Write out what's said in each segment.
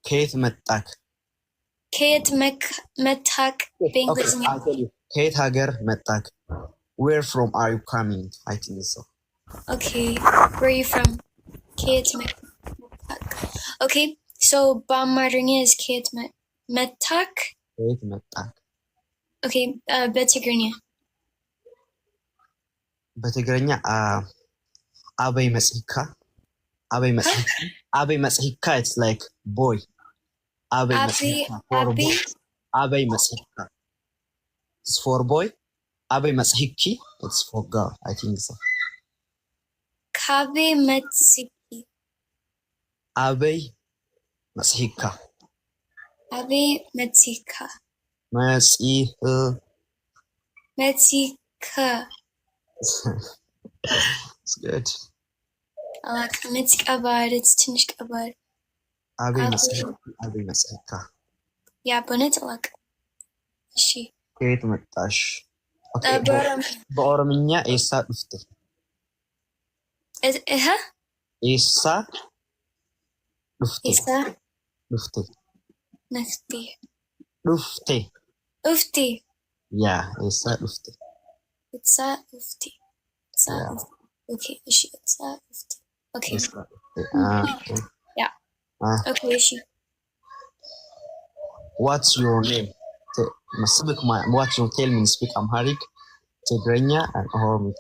ከየት መጣክ? ከየት መጣክ በእንግሊዝኛ? ከየት ሀገር መጣክ? Where from are you coming? I think so. Okay, where are you from? ከየት መጣክ? Okay, so በአማርኛ is ከየት መጣክ? ከየት መጣክ? Okay, በትግርኛ አበይ መጽሂካ? አበይ መጽሂካ it's like boy. አበይ መጽሂካ it's for boy. አበይ መጽሂኪ it's for girl. I think so. ካበይ መጽሂኪ? አበይ መጽሂካ? አበይ መጽሂካ? መጽሂካ? It's good. It's ከባድ. It's ትንሽ ከባድ. አበይ መጽሂካ? ያ በእውነት አላውቅም። እሺ ከየት መጣሽ? በኦሮምኛ ኤሳ ዱፍቴ? ኤሳ ዱፍቴ? ዱፍቴ? ያ ኤሳ ዱፍቴ? Okay, እሺ okay. Yeah. Okay, እሺ. What's your name? What you tell me speak Amharic, Tigrinya, and Oromic.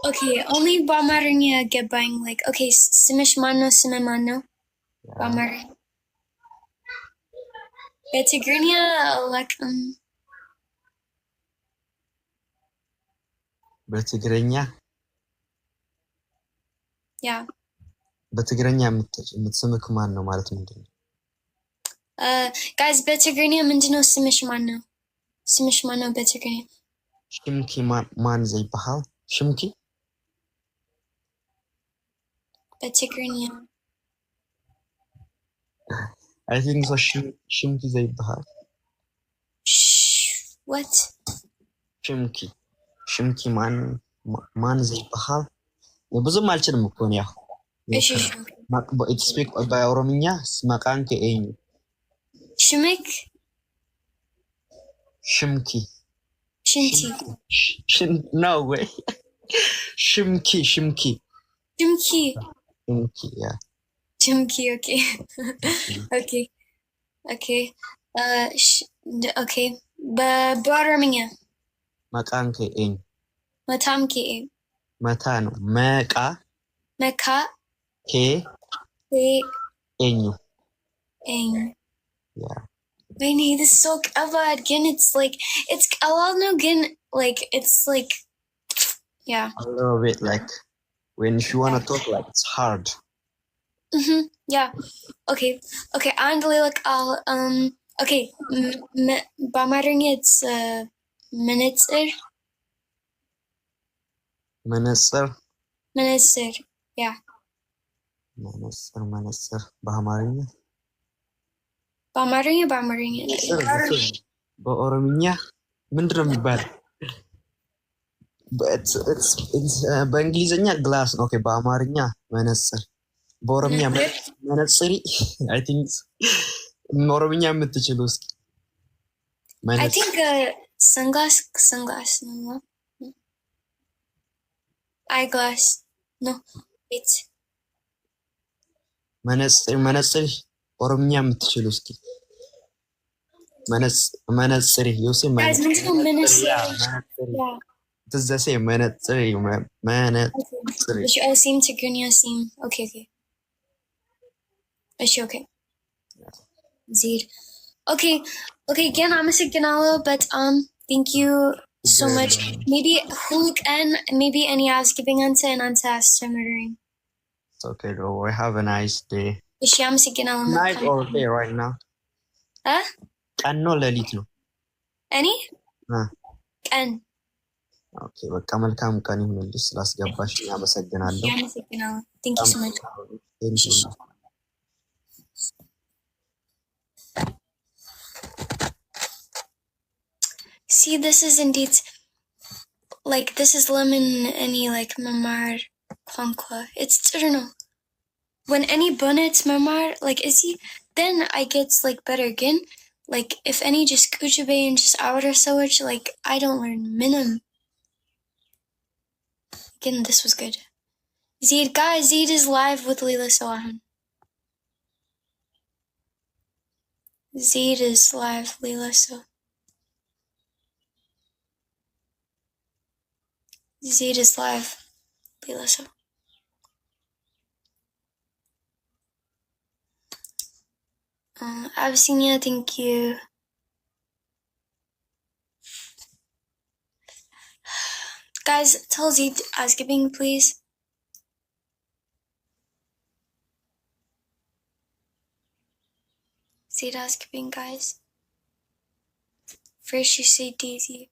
Okay, only በአማርኛ ገባኝ. Like, okay, ስምሽ ማነው? ስሜ ማነው? በአማርኛ በትግርኛ አላውቅም. በትግርኛ? ያ በትግርኛ የምትስምክ ማን ነው ማለት ምንድን ነው? ጋይስ በትግርኛ ምንድነው ስምሽ ማነው? ስምሽ ማነው በትግርኛ? ሽምኪ ማን ዘይበሃል? ሽምኪ በትግርኛ I think so. ሽምኪ ዘይበሃል? What? ሽምኪ ማን ዘይበሃል? ብዙም አልችልም እኮ ነው። ያው እሺ it speak በኦሮምኛ መቃን ከኤኝ ሽምክ ሽምኪ no way. ሽምኪ yeah. ሽምኪ okay. በኦሮምኛ መቃን ከኤኝ? መታም ከኤኝ? መታ ነው። መቃ ኬ ኤኝ? Yeah. Wait, this is so ከባድ ግን it's like it's ቀላል ነው ግን like it's like yeah. A little bit like when you want to talk like it's hard. Yeah. Okay. አንድ ላይ like okay. በአማርኛ it's መነጽር? yeah. መነጽር በአማርኛ? በኦሮምኛ ምንድነው የሚባለው? በእንግሊዝኛ ግላስ ነው። ኦኬ በአማርኛ መነጽር። በኦሮምኛ መነጽሪ? አይ ቲንክ ኦሮምኛ የምትችሉ እስኪ I think sunglass no. Eyeglass no. It's መነጽሪ ኦሮምኛ የምትችሉ እስኪ መነጽሪ ዩሲ ትዘሴ መነጽሪ seem ትግርኛ seem okay. እሺ okay. Zid. Okay, again, አመሰግናለሁ በጣም thank you so much. Maybe ሁልቀን maybe any housekeeping and አንተ አስተምረኝ. It's okay, though. We have a nice day. እሺ አመሰግናለሁ. Night or day right now? ቀን ነው ሌሊት ነው? እኔ ቀን። ኦኬ በቃ መልካም ቀን ይሁንልሽ። ስላስገባሽ አመሰግናለሁ። አመሰግናለሁ. thank you so much. See, this is indeed like this is lemon any like mamar kwankwa. It's ጥሩ ነው. when any bonnet memar like is he, then I get like better again. Like if any just kuchabe and just outer sewage, like I don't learn minimum. Again, this was good. Zeed, guys, Zeed is live with Leela Sohan. Zeed is live, Leela, so. Zeed is live, Leela, so. Abyssinia, thank you. Guys, tell Zeed Asgibing, please. Zeed Asgibing, guys. First you say Daisy.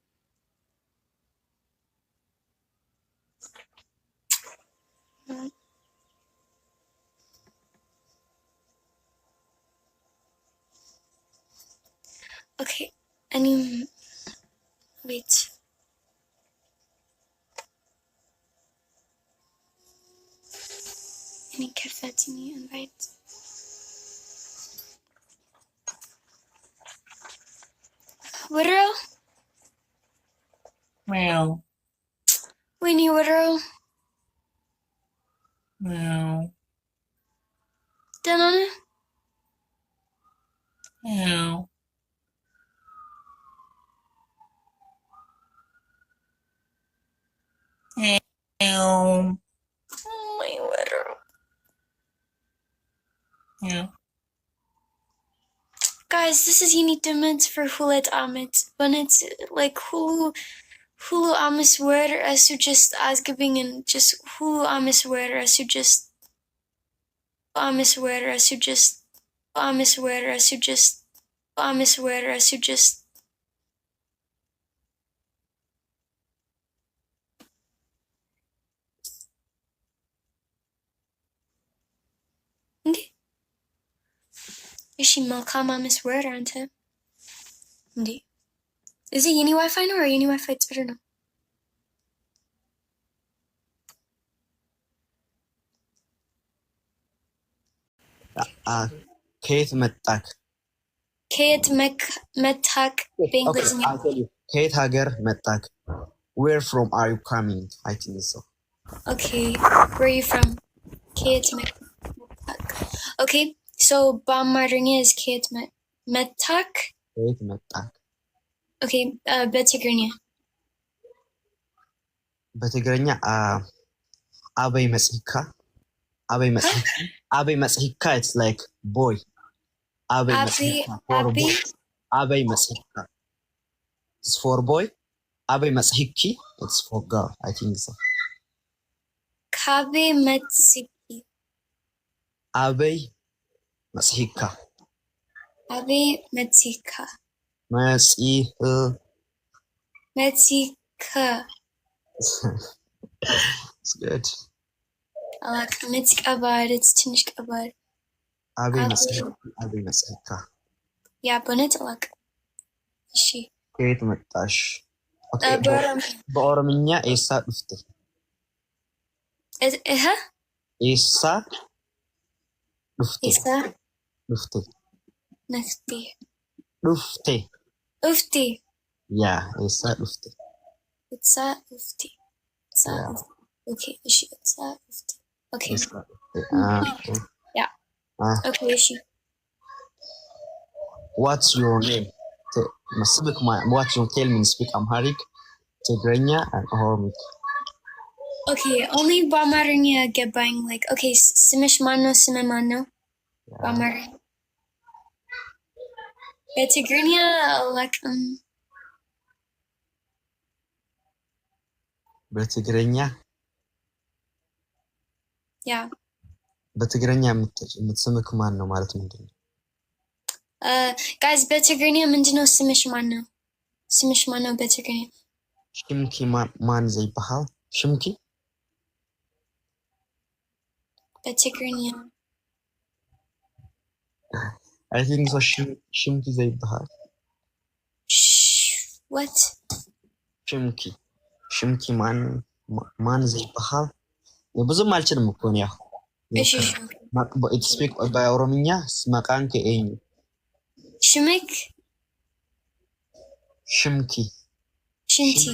Okay, wait. Any Kefetini invite? Woodrow? Meow. Winnie Woodrow? Meow. Danana? Meow. Meow. Oh, my Woodrow. Meow. Guys, this is unique demands for Hulet Amit. When it's like Hulu Amis word as to just Asgibing and just Hulu Amis word as to just Amis word as to just Amis word as to just Amis word as to just Is she Malcolm Amis word aren't it? Indeed. Is it Uni Wi-Fi now or Uni Wi-Fi? It's better now. كيف متاك Kate Metak Bengals. I'll tell you كيف هاجر متاك where from are you coming I think so Okay, where are you from? Kate Metak. Okay, so Bamaringa is Kate Metak. كيف متاك Okay, Betigrinia. በትግርኛ አበይ መጽሂካ አበይ መጽሂካ it's like boy አበይ መጽሂካ for boy አበይ መጽሂካ it's for boy አበይ መጽሂኪ it's for girl I think so Kabe Metsiki. አበይ መጽሂካ Abe Metsika. Metsika. It's good. I like Metsikabad. It's Tinishkabad. አበይ መጽሂካ Yeah, Bonnet like she. ከየት መጣሽ? በኦሮምኛ ኤሳ ዱፍቴ ኤሳ ዱፍቴ Isa ዱፍቴ Nefti. ዱፍቴ Ufti. ያ ኤሳ ዱፍቴ Itsa Ufti. Itsa Yeah. Ufti. Okay, she Itsa Ufti. Okay. ኤሳ ዱፍቴ okay. Yeah. Okay, she. What's your name? What you tell me speak Amharic, Tigrinya, and Oromic. Okay, only Bamaringa get buying like okay, Simishmano, Simimano. Bamaring. Betigrinia like በትግርኛ yeah. በትግርኛ የምትስምክ ማን ነው ማለት ምንድነው? Guys, Betigrinia ምንድነው Simishmano? Simishmano Betigrinia. ሽምኪ ማን ዘይበሃል? ሽምኪ Betigrinia. I think so ሽምኪ ዘይበሃል What? ሽምኪ ማን ዘይበሃል? ብዙም አልችልም እኮ ነው It speak by Orominya, maqaan kee eenyu? Shimik? Shimki. Shinti.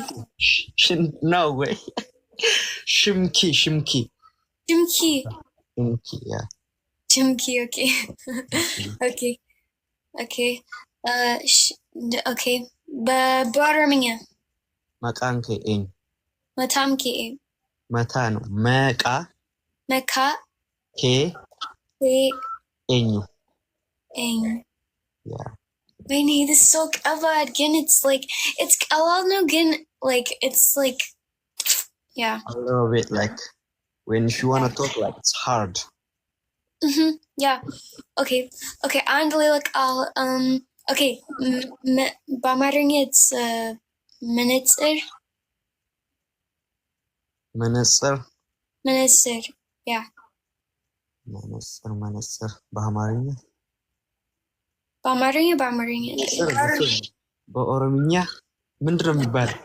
No way. Shimki. Shimki. Shimki, yeah. Shimki, okay. Okay. Okay. Orominya. Maqaan kee eenyu? Matam kee. Mataa no. Maqaa Meka. kee eenyu? Eng. Yeah. Wait, this is so bad. Again, it's like, it's no again, like, it's like, yeah. A little bit like when you wanna talk, like it's hard. Yeah. Okay. And like, okay. Bamaring it's Menetzer. Yeah. Menetzer. በአማርኛ በአማርኛ በኦሮምኛ ምንድን ነው የሚባለው?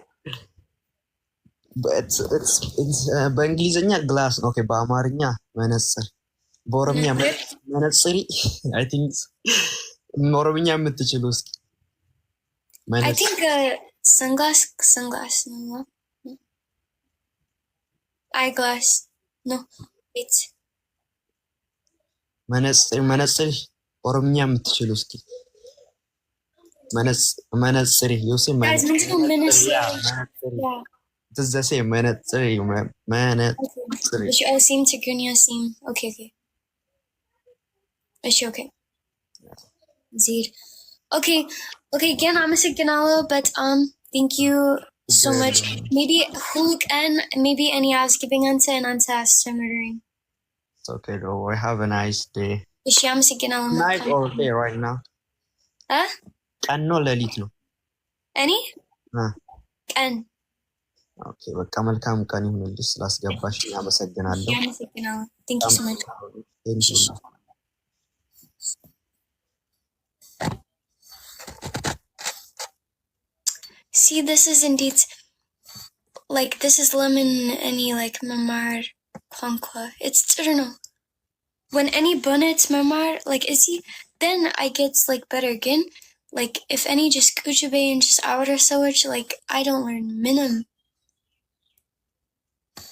በእንግሊዝኛ ግላስ ነው። ኦኬ በአማርኛ መነጽር፣ በኦሮምኛ መነጽሪ። አይ ቲንክ ኦሮምኛ የምትችሉ እስኪ I think sunglass no. Eyeglass no. Wait. መነጽር ኦሮምኛ የምትችሉ እስኪ መነጽሪ ዩሲ ትዘሴ መነጽሪ sim ትግርኛ sim. Okay. Okay. Zid. Okay, again, አመሰግናለሁ በጣም thank you so much. Maybe Hulk and maybe any housekeeping and answer aስተምሩኝ. It's okay though. I have a nice day. እሺ አመሰግናለሁ። Night or day right now? ቀን ነው ሌሊት ነው? እኔ ቀን። ኦኬ በቃ መልካም ቀን ይሁንልሽ። ስላስገባሽ አመሰግናለሁ። አመሰግናለሁ። Thank you so much. See, this is indeed like this is lemon any like mamar conqua. It's I don't know. When any bonnet mamar like is he then I get like better again. Like if any just kuchabe and just outer so much like I don't learn minim.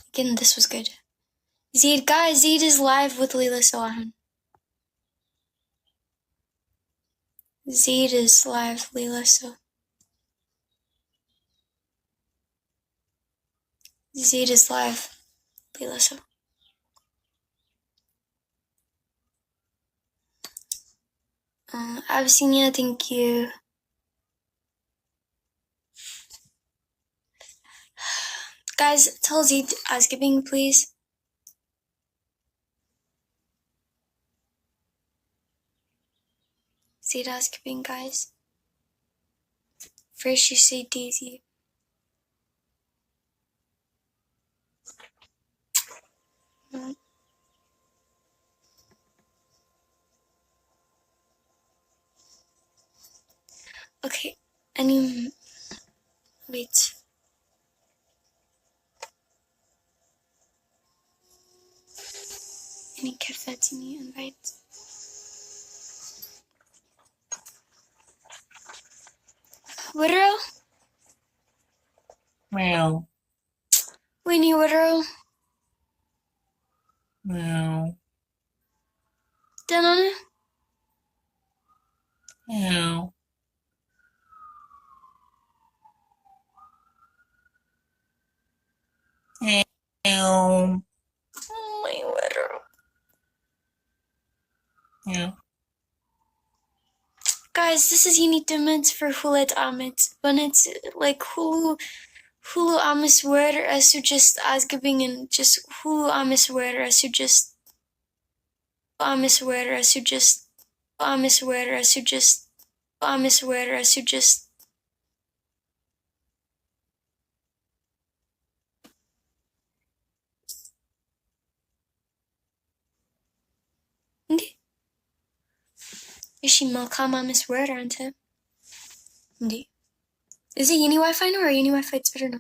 Again, this was good. Zid guys, Zid is live with Leela Salahan. Zid is live, Leela so. Zid is live. Leela so. Abyssinia, thank you. Guys, tell Zid housekeeping, please. Zid housekeeping, guys. First you say Daisy. Okay, wait. Any Kafatini invite? Woodrow? Meow. Winnie Woodrow? Meow. Danana? Meow. Meow. Oh, my Woodrow. Yeah. Guys, this is unique demands for Hulet Amit. When it's like Hulu Amis word as to just as giving and just Hulu Amis word as to just Amis word as to just Amis word as to just Amis word as to just Is she መልካም አምስት word aren't it? Is it Uni Wi-Fi or Uni Wi-Fi? It's better no.